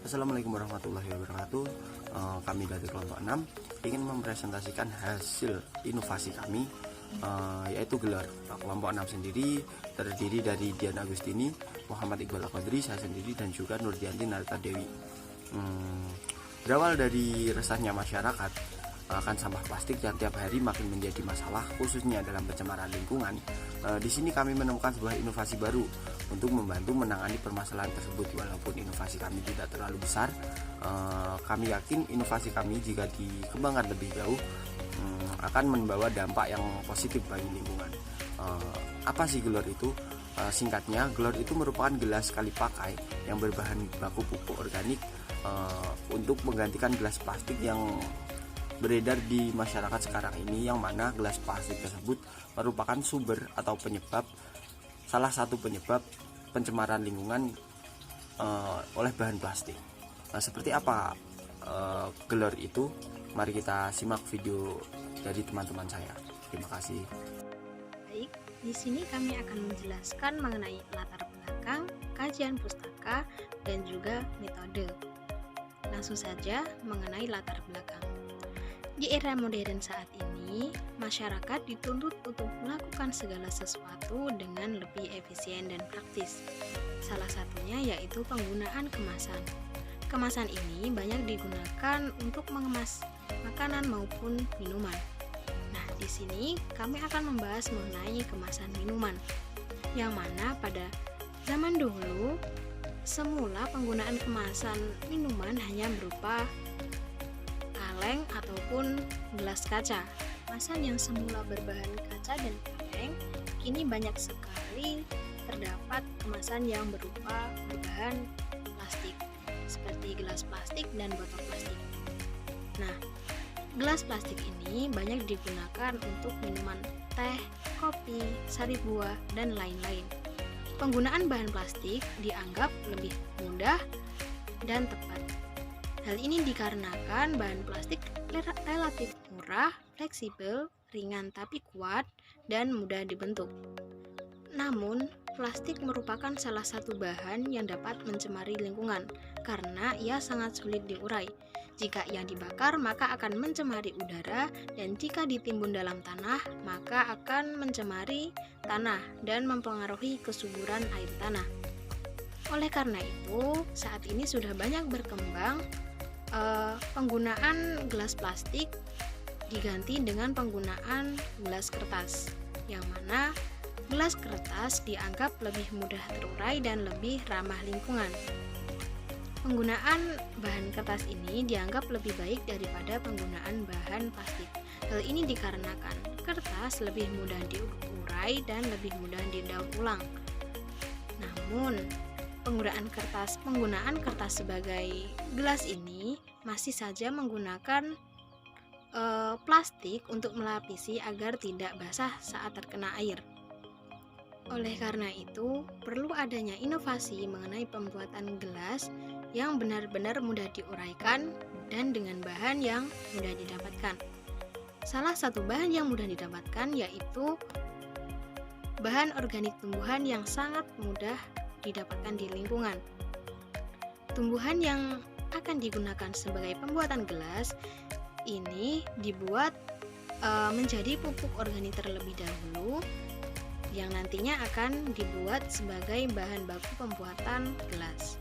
Assalamualaikum warahmatullahi wabarakatuh. Kami dari kelompok 6 ingin mempresentasikan hasil inovasi kami, yaitu gelar. Kelompok 6 sendiri terdiri dari Dian Agustini, Muhammad Iqbal Al-Qadri, saya sendiri, dan juga Nurdianti Narita Dewi. Berawal dari resahnya masyarakat akan sampah plastik yang tiap hari makin menjadi masalah, khususnya dalam pencemaran lingkungan. Di sini kami menemukan sebuah inovasi baru untuk membantu menangani permasalahan tersebut. Walaupun inovasi kami tidak terlalu besar, kami yakin inovasi kami jika dikembangkan lebih jauh akan membawa dampak yang positif bagi lingkungan. Apa sih Glor itu? Singkatnya, Glor itu merupakan gelas sekali pakai yang berbahan baku pupuk organik untuk menggantikan gelas plastik yang beredar di masyarakat sekarang ini, yang mana gelas plastik tersebut merupakan sumber atau salah satu penyebab pencemaran lingkungan oleh bahan plastik. Seperti apa Glor itu? Mari kita simak video dari teman-teman saya. Terima kasih. Baik, di sini kami akan menjelaskan mengenai latar belakang, kajian pustaka, dan juga metode. Langsung saja mengenai latar belakang. Di era modern saat ini, masyarakat dituntut untuk melakukan segala sesuatu dengan lebih efisien dan praktis. Salah satunya yaitu penggunaan kemasan. Kemasan ini banyak digunakan untuk mengemas makanan maupun minuman. Nah, di sini kami akan membahas mengenai kemasan minuman, yang mana pada zaman dahulu semula penggunaan kemasan minuman hanya berupa kaleng ataupun gelas kaca. Kemasan yang semula berbahan kaca dan kaleng kini banyak sekali terdapat kemasan yang berupa berbahan plastik, seperti gelas plastik dan botol plastik. Nah, gelas plastik ini banyak digunakan untuk minuman teh, kopi, sari buah, dan lain-lain. Penggunaan bahan plastik dianggap lebih mudah dan tepat. Hal ini dikarenakan bahan plastik relatif murah, fleksibel, ringan tapi kuat, dan mudah dibentuk. Namun, plastik merupakan salah satu bahan yang dapat mencemari lingkungan karena ia sangat sulit diurai. Jika ia dibakar, maka akan mencemari udara, dan jika ditimbun dalam tanah, maka akan mencemari tanah dan mempengaruhi kesuburan air tanah. Oleh karena itu, saat ini sudah banyak berkembang penggunaan gelas plastik diganti dengan penggunaan gelas kertas, yang mana gelas kertas dianggap lebih mudah terurai dan lebih ramah lingkungan. Penggunaan bahan kertas ini dianggap lebih baik daripada penggunaan bahan plastik. Hal ini dikarenakan kertas lebih mudah diurai dan lebih mudah didaur ulang. Namun, penggunaan kertas sebagai gelas ini masih saja menggunakan plastik untuk melapisi agar tidak basah saat terkena air. Oleh karena itu, perlu adanya inovasi mengenai pembuatan gelas yang benar-benar mudah diuraikan dan dengan bahan yang mudah didapatkan. Salah satu bahan yang mudah didapatkan yaitu bahan organik tumbuhan yang sangat mudah didapatkan di lingkungan. Tumbuhan yang akan digunakan sebagai pembuatan gelas ini dibuat menjadi pupuk organik terlebih dahulu, yang nantinya akan dibuat sebagai bahan baku pembuatan gelas.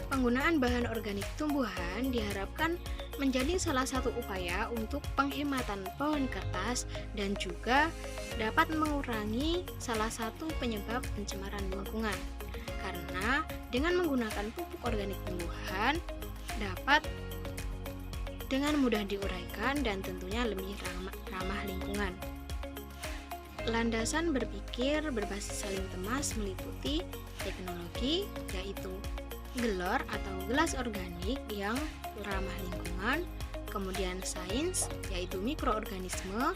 Penggunaan bahan organik tumbuhan diharapkan menjadi salah satu upaya untuk penghematan pohon kertas dan juga dapat mengurangi salah satu penyebab pencemaran lingkungan. Karena dengan menggunakan pupuk organik tumbuhan dapat dengan mudah diuraikan dan tentunya lebih ramah lingkungan. Landasan berpikir berbasis saling temas meliputi teknologi, yaitu Glor atau gelas organik yang ramah lingkungan, kemudian sains, yaitu mikroorganisme,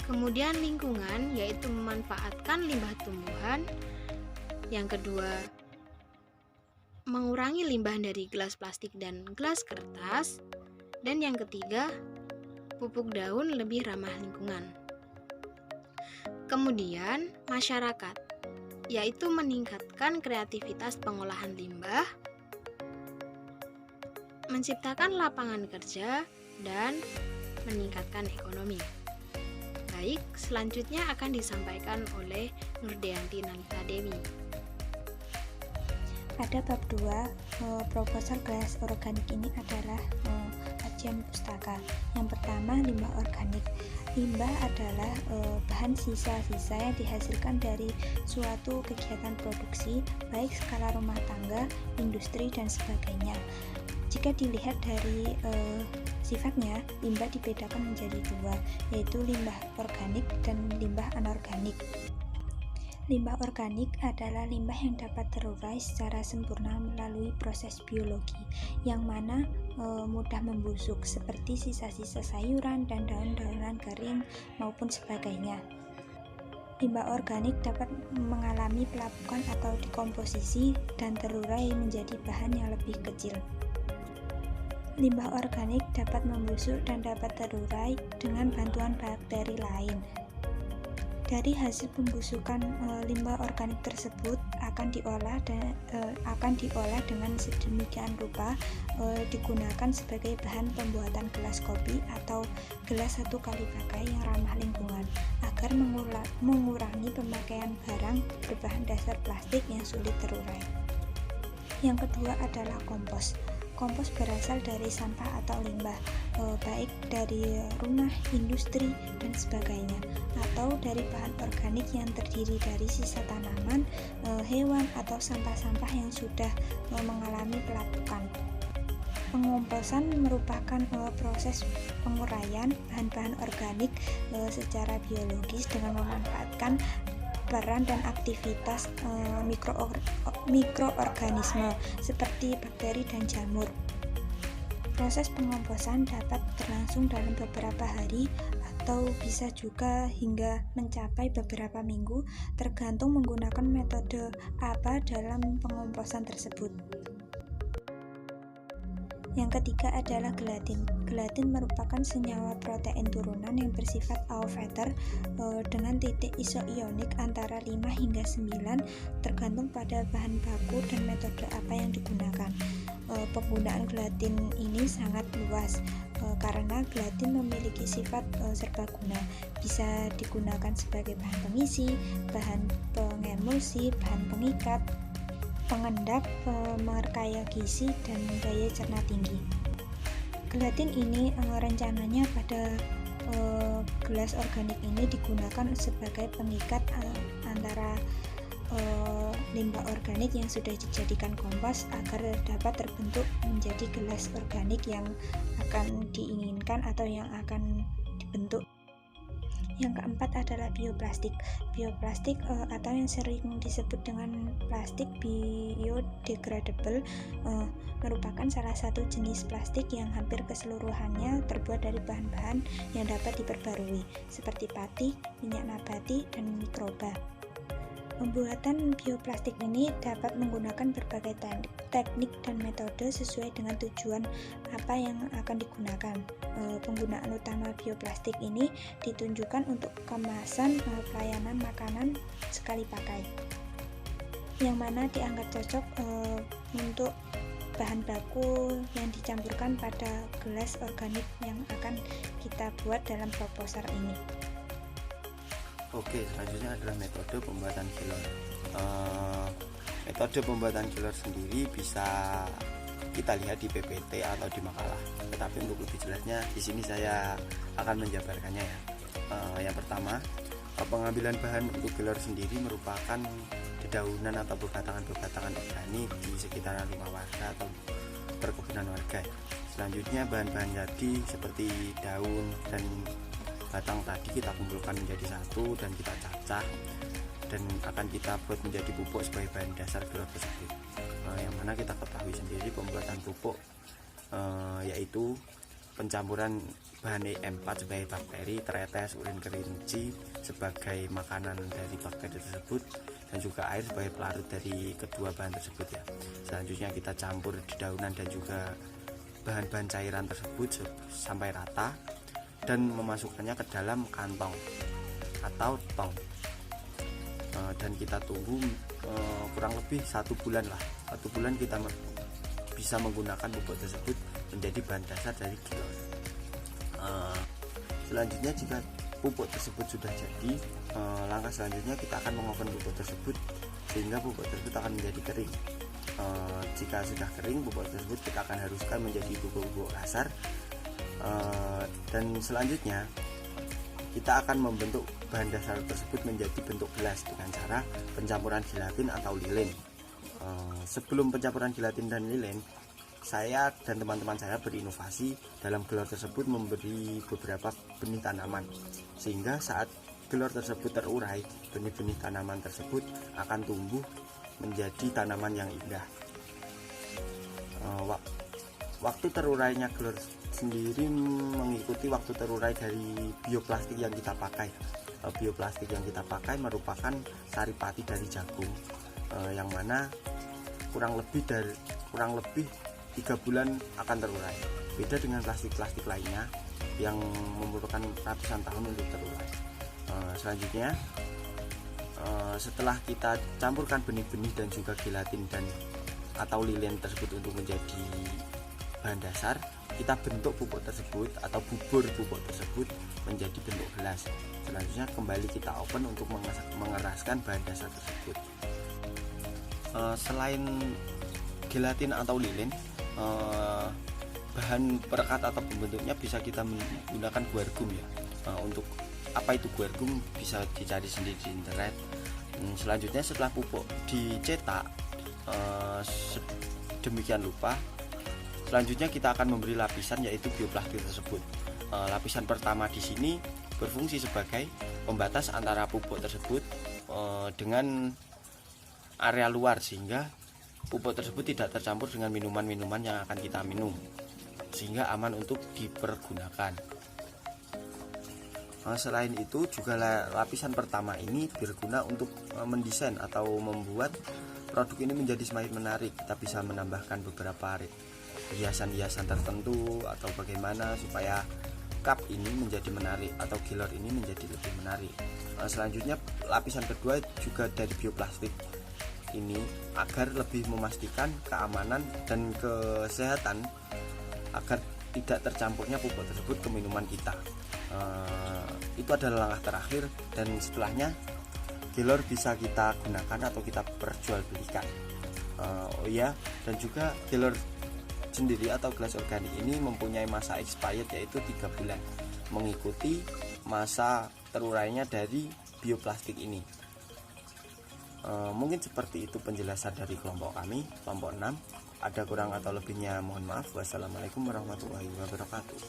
kemudian lingkungan, yaitu memanfaatkan limbah tumbuhan, yang kedua mengurangi limbah dari gelas plastik dan gelas kertas, dan yang ketiga pupuk daun lebih ramah lingkungan. Kemudian masyarakat, yaitu meningkatkan kreativitas pengolahan limbah, menciptakan lapangan kerja, dan meningkatkan ekonomi. Baik, selanjutnya akan disampaikan oleh Nurdianti Nalita Dewi. Pada bab 2, proposal gelas organik ini adalah kajian pustaka. Yang pertama, limbah organik. Limbah adalah bahan sisa-sisa yang dihasilkan dari suatu kegiatan produksi, baik skala rumah tangga, industri, dan sebagainya. Jika dilihat dari sifatnya, limbah dibedakan menjadi dua, yaitu limbah organik dan limbah anorganik. Limbah organik adalah limbah yang dapat terurai secara sempurna melalui proses biologi, yang mana mudah membusuk, seperti sisa-sisa sayuran dan daun-daunan kering maupun sebagainya. Limbah organik dapat mengalami pelapukan atau dekomposisi dan terurai menjadi bahan yang lebih kecil. Limbah organik dapat membusuk dan dapat terurai dengan bantuan bakteri lain. Dari hasil pembusukan limbah organik tersebut akan diolah dengan sedemikian rupa digunakan sebagai bahan pembuatan gelas kopi atau gelas satu kali pakai yang ramah lingkungan, agar mengurangi pemakaian barang berbahan dasar plastik yang sulit terurai. Yang kedua adalah kompos. Kompos berasal dari sampah atau limbah, baik dari rumah, industri, dan sebagainya, atau dari bahan organik yang terdiri dari sisa tanaman, hewan, atau sampah-sampah yang sudah mengalami pelapukan. Pengomposan merupakan proses penguraian bahan-bahan organik secara biologis dengan memanfaatkan peran dan aktivitas mikroorganisme seperti bakteri dan jamur. Proses pengomposan dapat berlangsung dalam beberapa hari atau bisa juga hingga mencapai beberapa minggu, tergantung menggunakan metode apa dalam pengomposan tersebut. Yang ketiga adalah gelatin. Gelatin merupakan senyawa protein turunan yang bersifat Auveter dengan titik isoionik antara 5 hingga 9 tergantung pada bahan baku dan metode apa yang digunakan. Penggunaan gelatin ini sangat luas karena gelatin memiliki sifat serbaguna. Bisa digunakan sebagai bahan pengisi, bahan pengemulsi, bahan pengikat, pengendap, pemerkaya gizi, dan daya cerna tinggi. Gelatin ini rencananya pada gelas organik ini digunakan sebagai pengikat antara limbah organik yang sudah dijadikan kompos agar dapat terbentuk menjadi gelas organik yang akan diinginkan atau yang akan dibentuk. Yang keempat adalah bioplastik. Bioplastik atau yang sering disebut dengan plastik biodegradable merupakan salah satu jenis plastik yang hampir keseluruhannya terbuat dari bahan-bahan yang dapat diperbarui seperti pati, minyak nabati, dan mikroba. Pembuatan bioplastik ini dapat menggunakan berbagai teknik dan metode sesuai dengan tujuan apa yang akan digunakan. Penggunaan utama bioplastik ini ditunjukkan untuk kemasan pelayanan makanan sekali pakai, yang mana dianggap cocok untuk bahan baku yang dicampurkan pada gelas organik yang akan kita buat dalam proposal ini. Oke, selanjutnya adalah metode pembuatan chiller. Metode pembuatan chiller sendiri bisa kita lihat di PPT atau di makalah. Tetapi untuk lebih jelasnya di sini saya akan menjabarkannya ya. Yang pertama, pengambilan bahan untuk chiller sendiri merupakan dedaunan atau bebatangan-bebatangan organik di sekitaran rumah warga atau perkebunan warga. Selanjutnya bahan-bahan jadi seperti daun dan batang tadi kita kumpulkan menjadi satu dan kita cacah dan akan kita buat menjadi pupuk sebagai bahan dasar chiller tersebut. Yang mana kita ketahui sendiri pembuatan pupuk yaitu pencampuran bahan E4 sebagai bakteri, tetes, urin kelinci sebagai makanan dari bakteri tersebut, dan juga air sebagai pelarut dari kedua bahan tersebut ya. Selanjutnya kita campur dedaunan dan juga bahan-bahan cairan tersebut sampai rata dan memasukkannya ke dalam kantong atau tong, dan kita tunggu kurang lebih 1 bulan lah. 1 bulan kita bisa menggunakan pupuk tersebut menjadi bahan dasar dari gilor. Selanjutnya jika pupuk tersebut sudah jadi, langkah selanjutnya kita akan mengoven pupuk tersebut sehingga pupuk tersebut akan menjadi kering. Jika sudah kering, pupuk tersebut kita akan haruskan menjadi bubuk-bubuk kasar, dan selanjutnya kita akan membentuk bahan dasar tersebut menjadi bentuk gelas dengan cara pencampuran gelatin atau lilin. Sebelum pencampuran gelatin dan lilin, saya dan teman-teman saya berinovasi dalam gelor tersebut memberi beberapa benih tanaman, sehingga saat gelor tersebut terurai, benih-benih tanaman tersebut akan tumbuh menjadi tanaman yang indah. Waktu terurainya gelor sendiri mengikuti waktu terurai dari bioplastik yang kita pakai. Bioplastik yang kita pakai merupakan saripati dari jagung, yang mana kurang lebih 3 bulan akan terurai. Beda dengan plastik-plastik lainnya yang memerlukan ratusan tahun untuk terurai. Selanjutnya, setelah kita campurkan benih-benih dan juga gelatin dan atau lilin tersebut untuk menjadi bahan dasar, kita bentuk pupuk tersebut atau bubur pupuk tersebut menjadi bentuk gelas. Selanjutnya kembali kita oven untuk mengeraskan bahan dasar tersebut. Selain gelatin atau lilin, bahan perekat atau pembentuknya bisa kita menggunakan guar gum ya. Untuk apa itu guar gum bisa dicari sendiri di internet. Selanjutnya setelah pupuk dicetak demikian rupa, selanjutnya kita akan memberi lapisan yaitu bioplastik tersebut. Lapisan pertama di sini berfungsi sebagai pembatas antara pupuk tersebut dengan area luar, sehingga pupuk tersebut tidak tercampur dengan minuman-minuman yang akan kita minum, sehingga aman untuk dipergunakan. Selain itu juga lapisan pertama ini berguna untuk mendesain atau membuat produk ini menjadi semakin menarik. Kita bisa menambahkan beberapa hiasan-hiasan tertentu atau bagaimana supaya cup ini menjadi menarik atau gilor ini menjadi lebih menarik. Selanjutnya lapisan kedua juga dari bioplastik ini agar lebih memastikan keamanan dan kesehatan agar tidak tercampurnya pupuk tersebut ke minuman kita. Itu adalah langkah terakhir, dan setelahnya gilor bisa kita gunakan atau kita perjualbelikan. Dan juga gilor sendiri atau gelas organik ini mempunyai masa expired yaitu 3 bulan, mengikuti masa terurainya dari bioplastik ini. Mungkin seperti itu penjelasan dari kelompok kami, kelompok 6. Ada kurang atau lebihnya mohon maaf. Wassalamualaikum warahmatullahi wabarakatuh.